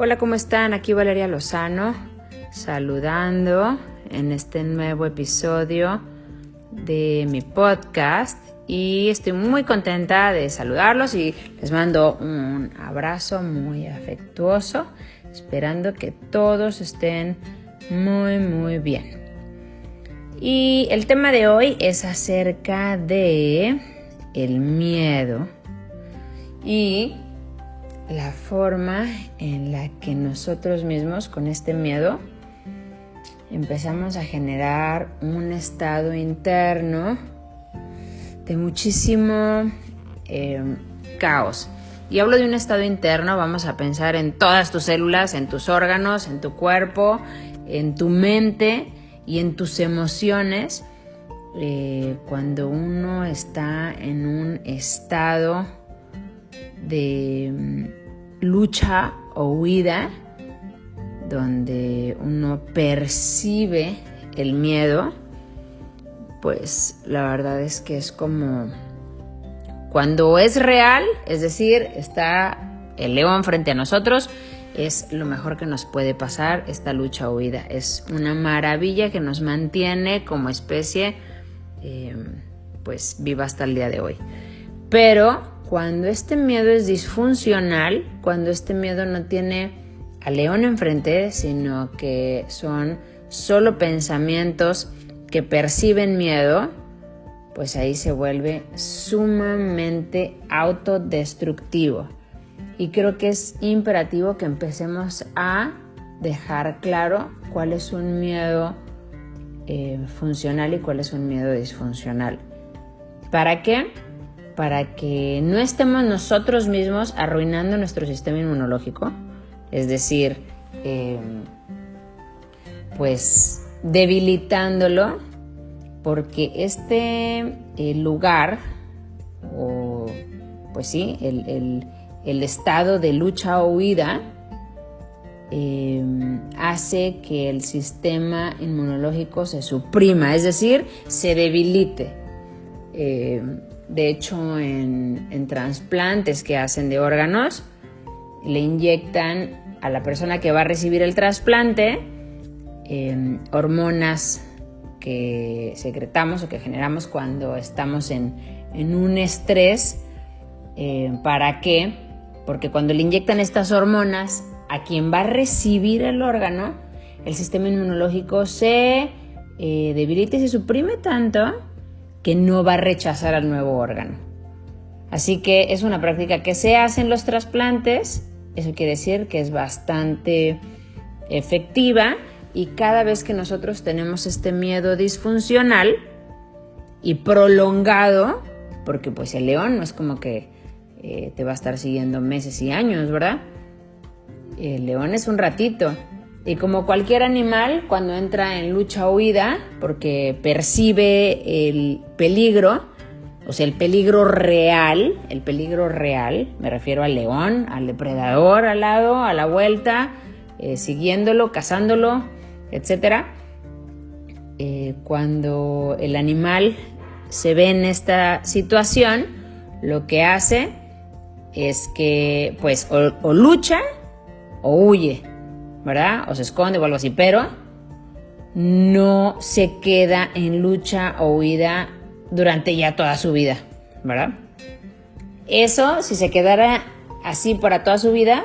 Hola, ¿cómo están? Aquí Valeria Lozano, saludando en este nuevo episodio de mi podcast y estoy muy contenta de saludarlos y les mando un abrazo muy afectuoso, esperando que todos estén muy bien. Y el tema de hoy es acerca de el miedo y la forma en la que nosotros mismos con este miedo empezamos a generar un estado interno de muchísimo caos. Y hablo de un estado interno, vamos a pensar en todas tus células, en tus órganos, en tu cuerpo, en tu mente y en tus emociones. Cuando uno está en un estado de lucha o huida, donde uno percibe el miedo, pues la verdad es que es como cuando es real, es decir, está el león frente a nosotros, es lo mejor que nos puede pasar esta lucha o huida. Es una maravilla que nos mantiene como especie pues viva hasta el día de hoy. Pero cuando este miedo es disfuncional, cuando este miedo no tiene al león enfrente, sino que son solo pensamientos que perciben miedo, pues ahí se vuelve sumamente autodestructivo. Y creo que es imperativo que empecemos a dejar claro cuál es un miedo funcional y cuál es un miedo disfuncional. ¿Para qué? Para que no estemos nosotros mismos arruinando nuestro sistema inmunológico, es decir, pues debilitándolo, porque este lugar, o pues sí, el estado de lucha o huida, hace que el sistema inmunológico se suprima, es decir, se debilite. De hecho, en trasplantes que hacen de órganos, le inyectan a la persona que va a recibir el trasplante hormonas que secretamos o que generamos cuando estamos en un estrés. ¿Para qué? Porque cuando le inyectan estas hormonas a quien va a recibir el órgano, el sistema inmunológico se debilita y se suprime tanto que no va a rechazar al nuevo órgano. Así que es una práctica que se hace en los trasplantes. Eso quiere decir que es bastante efectiva, y cada vez que nosotros tenemos este miedo disfuncional y prolongado, porque pues el león no es como que te va a estar siguiendo meses y años, ¿verdad? El león es un ratito. Y como cualquier animal, cuando entra en lucha o huida, porque percibe el peligro, o sea, el peligro real, me refiero al león, al depredador al lado, a la vuelta, siguiéndolo, cazándolo, etc. Cuando el animal se ve en esta situación, lo que hace es que pues o lucha o huye, ¿verdad? O se esconde o algo así, pero no se queda en lucha o huida durante ya toda su vida, ¿verdad? Eso, si se quedara así para toda su vida,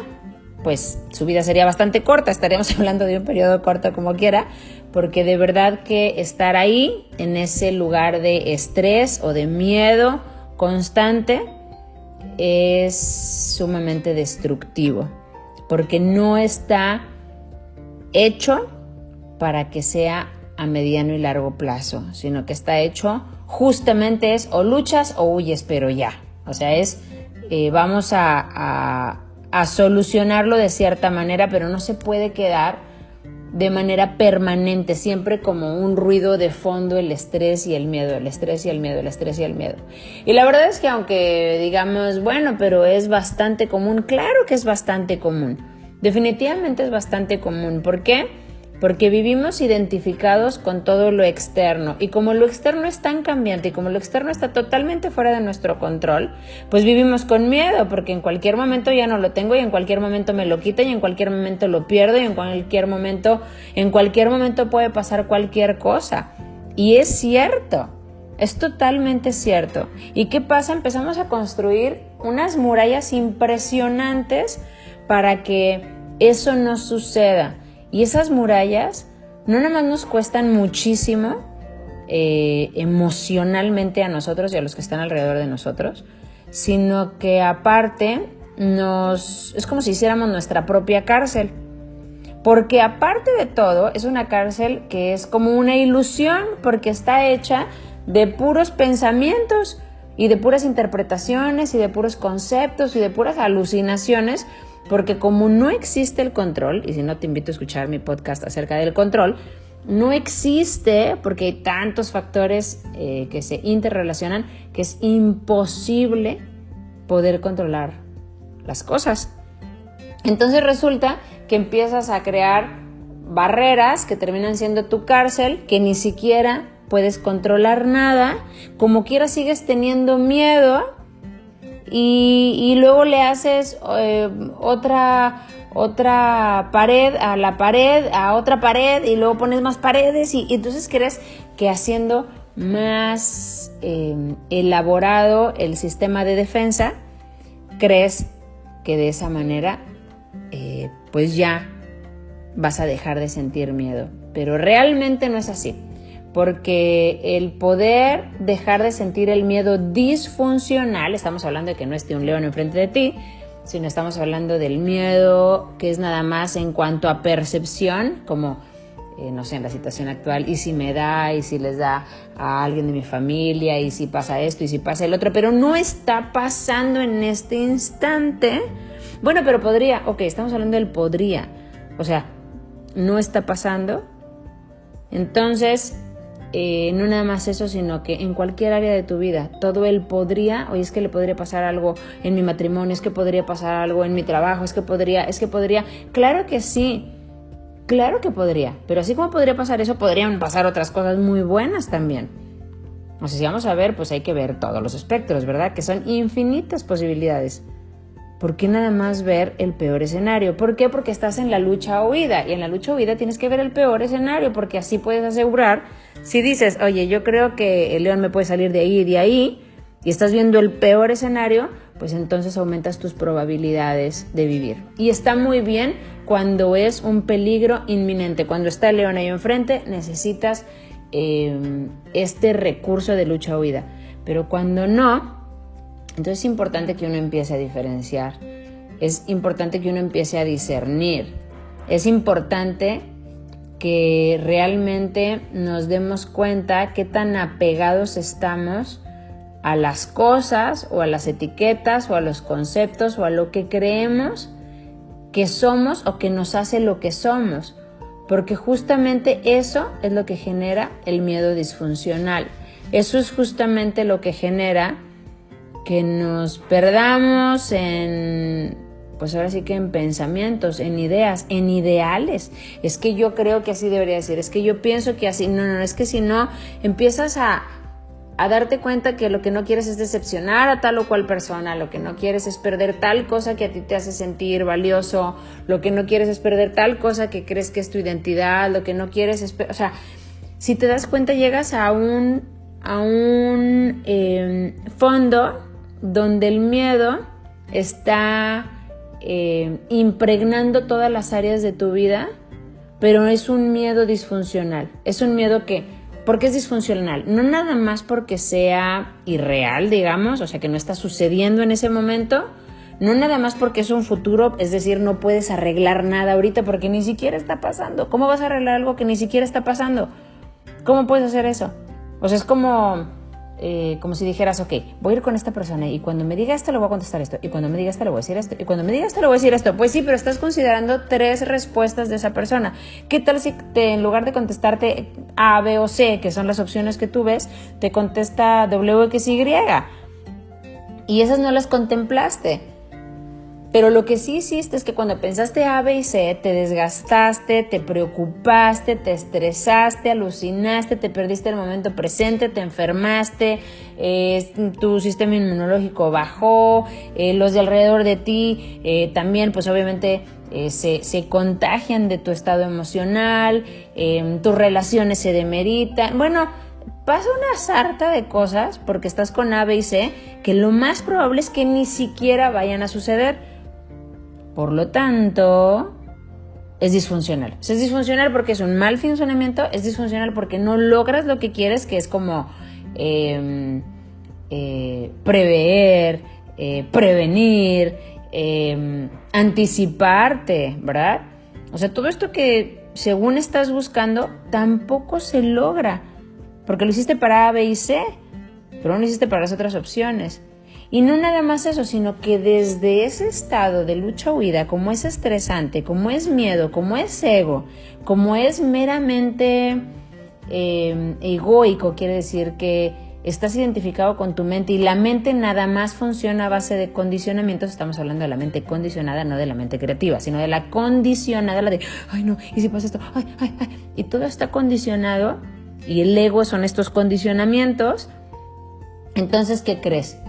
pues su vida sería bastante corta, estaríamos hablando de un periodo corto como quiera, porque de verdad que estar ahí, en ese lugar de estrés o de miedo constante, es sumamente destructivo, porque no está hecho para que sea a mediano y largo plazo, sino que está hecho justamente es o luchas o huyes, pero ya. O sea, es vamos a solucionarlo de cierta manera, pero no se puede quedar de manera permanente, siempre como un ruido de fondo, el estrés y el miedo, el estrés y el miedo, el estrés y el miedo. Y la verdad es que aunque digamos, bueno, pero es bastante común, claro que es bastante común. Definitivamente es bastante común. ¿Por qué? Porque vivimos identificados con todo lo externo, y como lo externo es tan cambiante y como lo externo está totalmente fuera de nuestro control, pues vivimos con miedo, porque en cualquier momento ya no lo tengo y en cualquier momento me lo quitan y en cualquier momento lo pierdo y en cualquier momento puede pasar cualquier cosa. Y es cierto, es totalmente cierto. ¿Y qué pasa? Empezamos a construir unas murallas impresionantes para que eso no suceda. Y esas murallas no nada más nos cuestan muchísimo emocionalmente a nosotros y a los que están alrededor de nosotros, sino que aparte es como si hiciéramos nuestra propia cárcel. Porque aparte de todo, es una cárcel que es como una ilusión, porque está hecha de puros pensamientos y de puras interpretaciones y de puros conceptos y de puras alucinaciones. Porque como no existe el control, y si no te invito a escuchar mi podcast acerca del control, no existe porque hay tantos factores que se interrelacionan que es imposible poder controlar las cosas. Entonces resulta que empiezas a crear barreras que terminan siendo tu cárcel, que ni siquiera puedes controlar nada, como quiera sigues teniendo miedo. Y luego le haces otra pared a la pared, a otra pared, y luego pones más paredes y entonces crees que haciendo más elaborado el sistema de defensa, crees que de esa manera pues ya vas a dejar de sentir miedo. Pero realmente no es así. Porque el poder dejar de sentir el miedo disfuncional, estamos hablando de que no esté un león enfrente de ti, sino estamos hablando del miedo que es nada más en cuanto a percepción, como, no sé, en la situación actual, y si me da, y si les da a alguien de mi familia, y si pasa esto, y si pasa el otro, pero no está pasando en este instante. Bueno, pero podría, ok, estamos hablando del podría, o sea, no está pasando. Entonces, no nada más eso, sino que en cualquier área de tu vida, todo el podría, oye, es que le podría pasar algo en mi matrimonio, es que podría pasar algo en mi trabajo, es que podría, claro que sí, claro que podría, pero así como podría pasar eso, podrían pasar otras cosas muy buenas también. O sea, si vamos a ver, pues hay que ver todos los espectros, ¿verdad? Que son infinitas posibilidades. ¿Por qué nada más ver el peor escenario? ¿Por qué? Porque estás en la lucha o huida, y en la lucha o huida tienes que ver el peor escenario, porque así puedes asegurar, si dices, oye, yo creo que el león me puede salir de ahí y de ahí, y estás viendo el peor escenario, pues entonces aumentas tus probabilidades de vivir. Y está muy bien cuando es un peligro inminente, cuando está el león ahí enfrente, necesitas este recurso de lucha o huida. Pero cuando no, entonces es importante que uno empiece a diferenciar, es importante que uno empiece a discernir, es importante que realmente nos demos cuenta qué tan apegados estamos a las cosas o a las etiquetas o a los conceptos o a lo que creemos que somos o que nos hace lo que somos, porque justamente eso es lo que genera el miedo disfuncional, eso es justamente lo que genera que nos perdamos pues ahora sí que en pensamientos, en ideas, en ideales. Es que yo creo que así debería ser, es que yo pienso que así, no, es que si no, empiezas a darte cuenta que lo que no quieres es decepcionar a tal o cual persona, lo que no quieres es perder tal cosa que a ti te hace sentir valioso, lo que no quieres es perder tal cosa que crees que es tu identidad, lo que no quieres es, o sea, si te das cuenta llegas a un fondo donde el miedo está impregnando todas las áreas de tu vida, pero es un miedo disfuncional, es un miedo que, ¿por qué es disfuncional? No nada más porque sea irreal, digamos, o sea que no está sucediendo en ese momento, no nada más porque es un futuro, es decir, no puedes arreglar nada ahorita porque ni siquiera está pasando. ¿Cómo vas a arreglar algo que ni siquiera está pasando? ¿Cómo puedes hacer eso? O sea, es como si dijeras, ok, voy a ir con esta persona y cuando me diga esto le voy a contestar esto, y cuando me diga esto le voy a decir esto, y cuando me diga esto le voy a decir esto. Pues sí, pero estás considerando 3 respuestas de esa persona. ¿Qué tal si en lugar de contestarte A, B o C, que son las opciones que tú ves, te contesta W, X, Y? Y esas no las contemplaste. Pero lo que sí hiciste es que cuando pensaste A, B y C, te desgastaste, te preocupaste, te estresaste, alucinaste, te perdiste el momento presente, te enfermaste, tu sistema inmunológico bajó, los de alrededor de ti también, pues obviamente se contagian de tu estado emocional, tus relaciones se demeritan. Bueno, pasa una sarta de cosas porque estás con A, B y C que lo más probable es que ni siquiera vayan a suceder. Por lo tanto, es disfuncional. Es disfuncional porque es un mal funcionamiento, es disfuncional porque no logras lo que quieres, que es como prever, prevenir, anticiparte, ¿verdad? O sea, todo esto que según estás buscando tampoco se logra, porque lo hiciste para A, B y C, pero no lo hiciste para las otras opciones. Y no nada más eso, sino que desde ese estado de lucha-huida, como es estresante, como es miedo, como es ego, como es meramente egoico, quiere decir que estás identificado con tu mente y la mente nada más funciona a base de condicionamientos. Estamos hablando de la mente condicionada, no de la mente creativa, sino de la condicionada, la de, ay no, ¿y si pasa esto? Ay. Y todo está condicionado y el ego son estos condicionamientos. Entonces, ¿qué crees?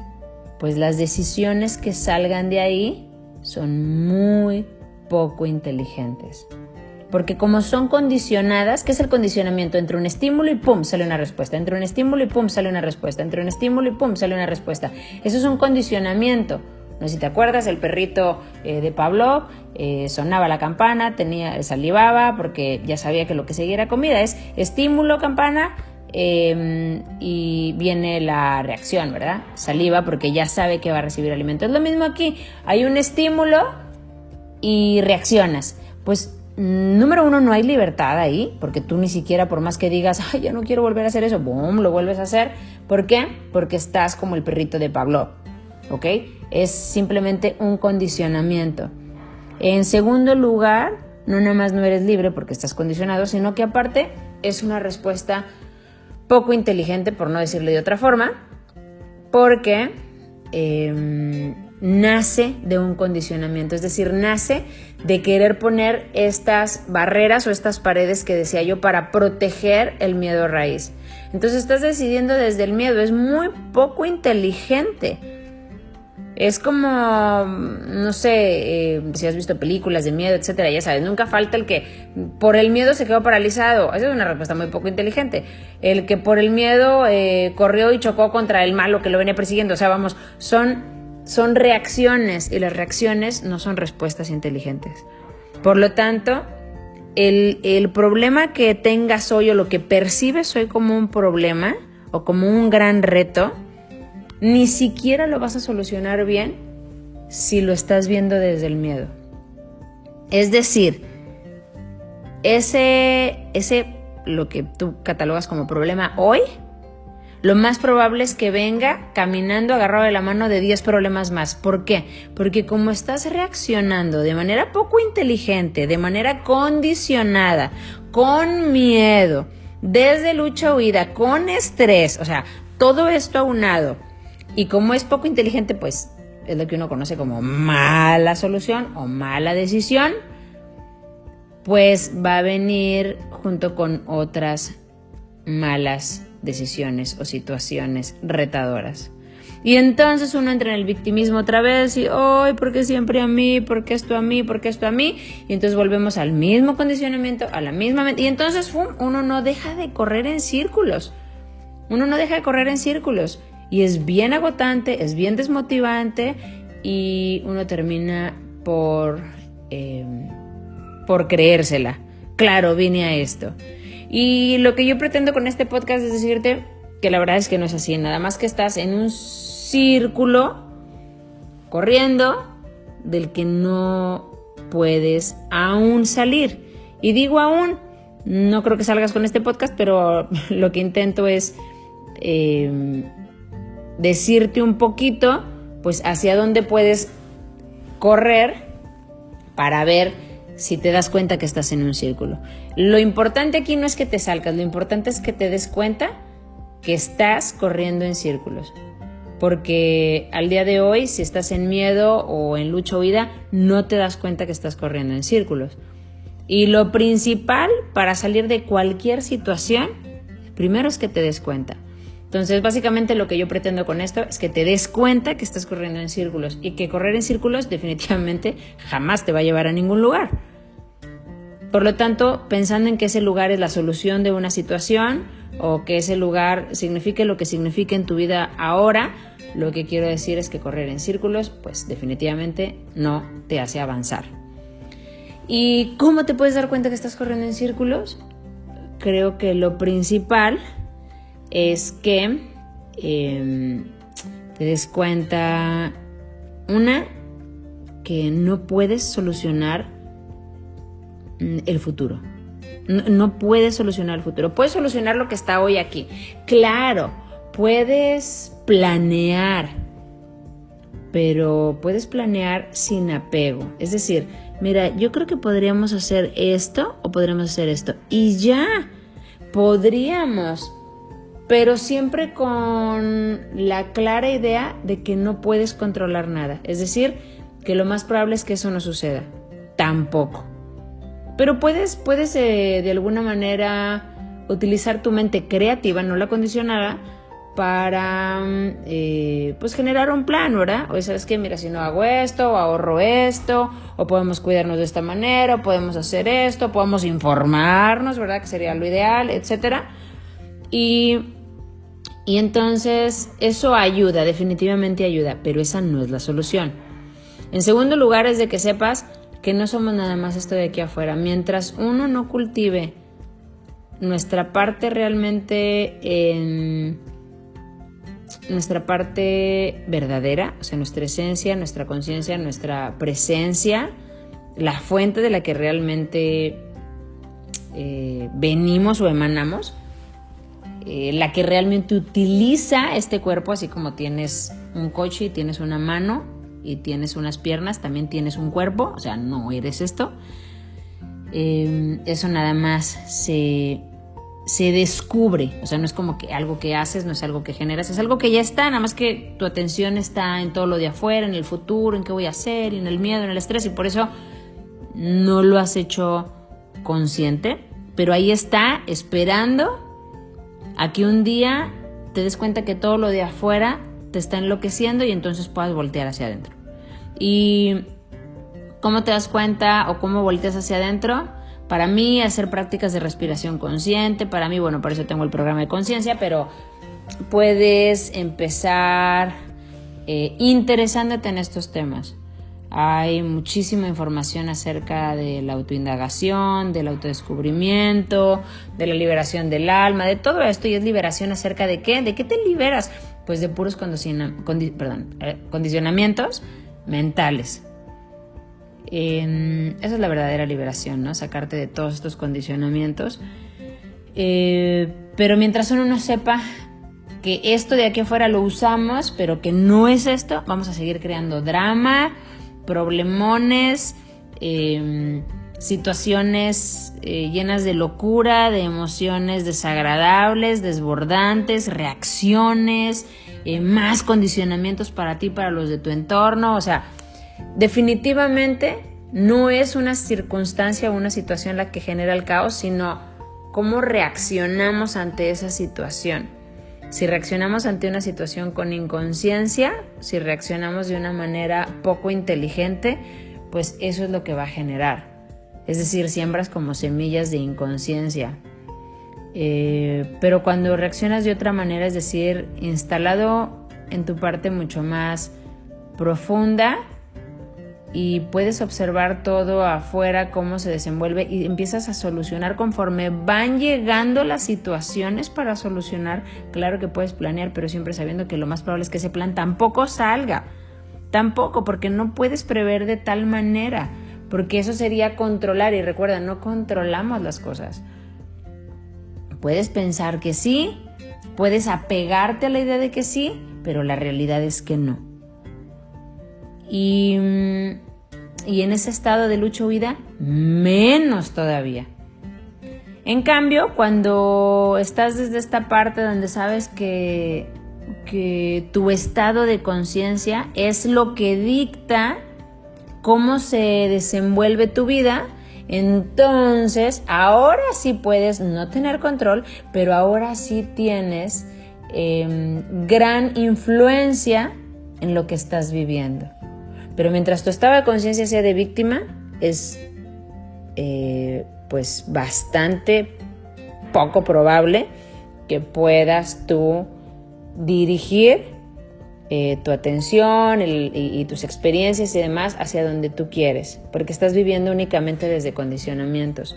Pues las decisiones que salgan de ahí son muy poco inteligentes. Porque como son condicionadas, ¿qué es el condicionamiento? Entre un estímulo y pum, sale una respuesta. Entre un estímulo y pum, sale una respuesta. Entre un estímulo y pum, sale una respuesta. Eso es un condicionamiento. No sé si te acuerdas, el perrito de Pavlov sonaba la campana, salivaba porque ya sabía que lo que seguía era comida. Es estímulo, campana, y viene la reacción, ¿verdad? Saliva porque ya sabe que va a recibir alimento. Es lo mismo aquí, hay un estímulo y reaccionas. Pues número uno, no hay libertad ahí, porque tú ni siquiera, por más que digas, ay, ya no quiero volver a hacer eso, boom, lo vuelves a hacer. ¿Por qué? Porque estás como el perrito de Pavlov, ¿ok? Es simplemente un condicionamiento. En segundo lugar, no nada más no eres libre porque estás condicionado, sino que aparte es una respuesta poco inteligente, por no decirlo de otra forma, porque nace de un condicionamiento, es decir, nace de querer poner estas barreras o estas paredes que decía yo para proteger el miedo raíz. Entonces estás decidiendo desde el miedo, es muy poco inteligente. Es como, no sé, si has visto películas de miedo, etcétera, ya sabes, nunca falta el que por el miedo se quedó paralizado. Esa es una respuesta muy poco inteligente. El que por el miedo corrió y chocó contra el malo que lo venía persiguiendo. O sea, vamos, son reacciones y las reacciones no son respuestas inteligentes. Por lo tanto, el problema que tengas hoy o lo que percibes hoy como un problema o como un gran reto, ni siquiera lo vas a solucionar bien si lo estás viendo desde el miedo. Es decir, ese lo que tú catalogas como problema hoy, lo más probable es que venga caminando agarrado de la mano de 10 problemas más. ¿Por qué? Porque como estás reaccionando de manera poco inteligente, de manera condicionada, con miedo, desde lucha-huida, con estrés, o sea, todo esto aunado, y como es poco inteligente, pues es lo que uno conoce como mala solución o mala decisión, pues va a venir junto con otras malas decisiones o situaciones retadoras. Y entonces uno entra en el victimismo otra vez y ¡ay, por qué siempre a mí! ¿Por qué esto a mí? ¿Por qué esto a mí? Y entonces volvemos al mismo condicionamiento, a la misma mente. Y entonces uno no deja de correr en círculos. Y es bien agotante, es bien desmotivante y uno termina por creérsela. Claro, vine a esto. Y lo que yo pretendo con este podcast es decirte que la verdad es que no es así. Nada más que estás en un círculo corriendo del que no puedes aún salir. Y digo aún, no creo que salgas con este podcast, pero lo que intento es decirte un poquito, pues, hacia dónde puedes correr para ver si te das cuenta que estás en un círculo. Lo importante aquí no es que te salgas, lo importante es que te des cuenta que estás corriendo en círculos. porque al día de hoy, si estás en miedo o en lucha o huida, no te das cuenta que estás corriendo en círculos. Y lo principal para salir de cualquier situación, primero es que te des cuenta. Entonces, básicamente lo que yo pretendo con esto es que te des cuenta que estás corriendo en círculos y que correr en círculos definitivamente jamás te va a llevar a ningún lugar. Por lo tanto, pensando en que ese lugar es la solución de una situación o que ese lugar signifique lo que signifique en tu vida ahora, lo que quiero decir es que correr en círculos, pues definitivamente no te hace avanzar. ¿Y cómo te puedes dar cuenta que estás corriendo en círculos? Creo que lo principal es que te des cuenta, que no puedes solucionar el futuro. No puedes solucionar el futuro. Puedes solucionar lo que está hoy aquí. Claro, puedes planear, pero puedes planear sin apego. Es decir, mira, yo creo que podríamos hacer esto o podríamos hacer esto. Y ya, podríamos, pero siempre con la clara idea de que no puedes controlar nada. Es decir, que lo más probable es que eso no suceda. Tampoco. Pero puedes de alguna manera utilizar tu mente creativa, no la condicionada, para pues generar un plan, ¿verdad? O sabes que, mira, si no hago esto, o ahorro esto, o podemos cuidarnos de esta manera, o podemos hacer esto, podemos informarnos, ¿verdad? Que sería lo ideal, etcétera. Y entonces eso ayuda, definitivamente ayuda, pero esa no es la solución. En segundo lugar es de que sepas que no somos nada más esto de aquí afuera. Mientras uno no cultive nuestra parte realmente, nuestra parte verdadera, o sea, nuestra esencia, nuestra conciencia, nuestra presencia, la fuente de la que realmente venimos o emanamos, la que realmente utiliza este cuerpo, así como tienes un coche y tienes una mano y tienes unas piernas, también tienes un cuerpo, o sea, no eres esto. Eso nada más se descubre, o sea, no es como que algo que haces, no es algo que generas, es algo que ya está, nada más que tu atención está en todo lo de afuera, en el futuro, en qué voy a hacer, en el miedo, en el estrés, y por eso no lo has hecho consciente, pero ahí está, esperando a que un día te des cuenta que todo lo de afuera te está enloqueciendo y entonces puedas voltear hacia adentro. ¿Y cómo te das cuenta o cómo volteas hacia adentro? Para mí, hacer prácticas de respiración consciente. Para mí, bueno, por eso tengo el programa de conciencia, pero puedes empezar interesándote en estos temas. Hay muchísima información acerca de la autoindagación, del autodescubrimiento, de la liberación del alma, de todo esto. Y es liberación acerca de ¿qué? ¿De qué te liberas? Pues de puros condicionamientos mentales. Esa es la verdadera liberación, ¿no? Sacarte de todos estos condicionamientos. Pero mientras uno no sepa que esto de aquí afuera lo usamos, pero que no es esto, vamos a seguir creando drama, problemones, situaciones llenas de locura, de emociones desagradables, desbordantes, reacciones, más condicionamientos para ti, para los de tu entorno. O sea, definitivamente no es una circunstancia o una situación la que genera el caos, sino cómo reaccionamos ante esa situación. Si reaccionamos ante una situación con inconsciencia, si reaccionamos de una manera poco inteligente, pues eso es lo que va a generar. Es decir, siembras como semillas de inconsciencia. Pero cuando reaccionas de otra manera, es decir, instalado en tu parte mucho más profunda, y puedes observar todo afuera, cómo se desenvuelve, y empiezas a solucionar conforme van llegando las situaciones para solucionar. Claro que puedes planear, pero siempre sabiendo que lo más probable es que ese plan tampoco salga. Tampoco, porque no puedes prever de tal manera, porque eso sería controlar, y recuerda, no controlamos las cosas. Puedes pensar que sí, puedes apegarte a la idea de que sí, pero la realidad es que no. Y en ese estado de lucha o huida, menos todavía. En cambio, cuando estás desde esta parte donde sabes que que tu estado de conciencia es lo que dicta cómo se desenvuelve tu vida, entonces ahora sí puedes no tener control, pero ahora sí tienes gran influencia en lo que estás viviendo. Pero mientras tu estado de conciencia sea de víctima, es pues bastante poco probable que puedas tú dirigir tu atención y tus experiencias y demás hacia donde tú quieres, porque estás viviendo únicamente desde condicionamientos.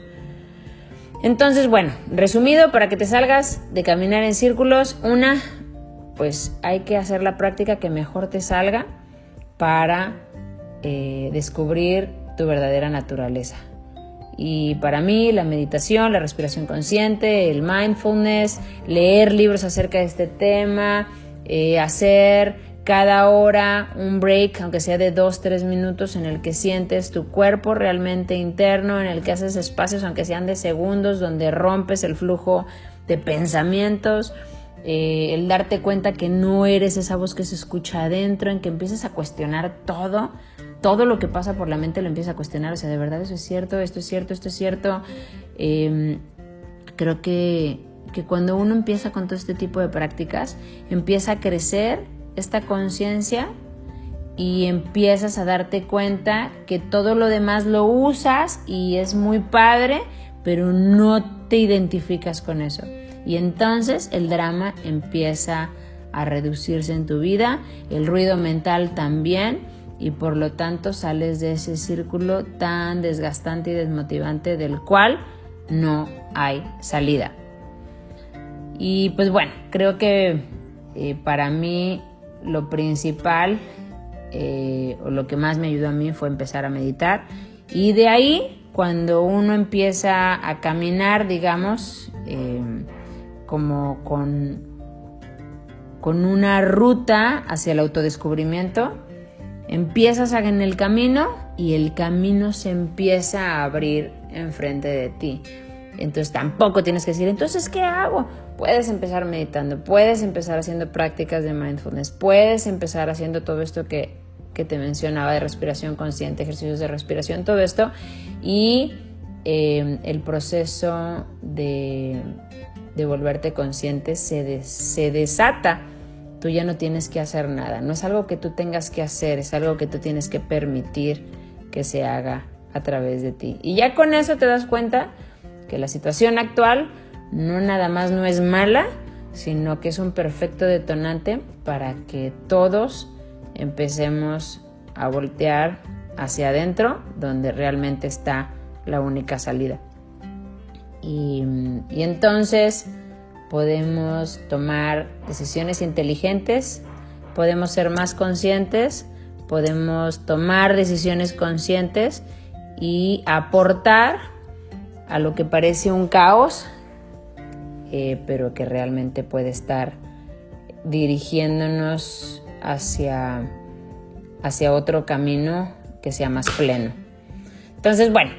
Entonces, bueno, resumido, para que te salgas de caminar en círculos, pues hay que hacer la práctica que mejor te salga para descubrir tu verdadera naturaleza. Y para mí la meditación, la respiración consciente, el mindfulness, leer libros acerca de este tema, hacer cada hora un break, aunque sea de 2-3 minutos, en el que sientes tu cuerpo realmente interno, en el que haces espacios, aunque sean de segundos, donde rompes el flujo de pensamientos, el darte cuenta que no eres esa voz que se escucha adentro, en que empiezas a cuestionar todo lo que pasa por la mente lo empieza a cuestionar, o sea, de verdad eso es cierto, esto es cierto, esto es cierto. Creo que cuando uno empieza con todo este tipo de prácticas, empieza a crecer esta conciencia y empiezas a darte cuenta que todo lo demás lo usas y es muy padre, pero no te identificas con eso. Y entonces el drama empieza a reducirse en tu vida, el ruido mental también, y por lo tanto sales de ese círculo tan desgastante y desmotivante del cual no hay salida. Y pues bueno, creo que para mí lo principal o lo que más me ayudó a mí fue empezar a meditar, y de ahí cuando uno empieza a caminar, digamos, como con una ruta hacia el autodescubrimiento, empiezas en el camino y el camino se empieza a abrir enfrente de ti. Entonces tampoco tienes que decir, entonces, ¿qué hago? Puedes empezar meditando, puedes empezar haciendo prácticas de mindfulness, puedes empezar haciendo todo esto que te mencionaba de respiración consciente, ejercicios de respiración, todo esto, y el proceso de volverte consciente se desata. Tú ya no tienes que hacer nada, no es algo que tú tengas que hacer, es algo que tú tienes que permitir que se haga a través de ti. Y ya con eso te das cuenta que la situación actual no nada más no es mala, sino que es un perfecto detonante para que todos empecemos a voltear hacia adentro, donde realmente está la única salida. Y entonces podemos tomar decisiones inteligentes, podemos ser más conscientes, podemos tomar decisiones conscientes y aportar a lo que parece un caos, pero que realmente puede estar dirigiéndonos hacia otro camino que sea más pleno. Entonces, bueno,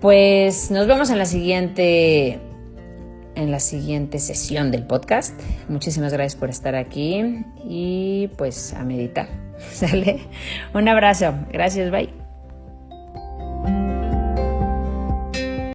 pues nos vemos en la siguiente sesión del podcast. Muchísimas gracias por estar aquí y pues a meditar. ¿Sale? Un abrazo. Gracias, bye.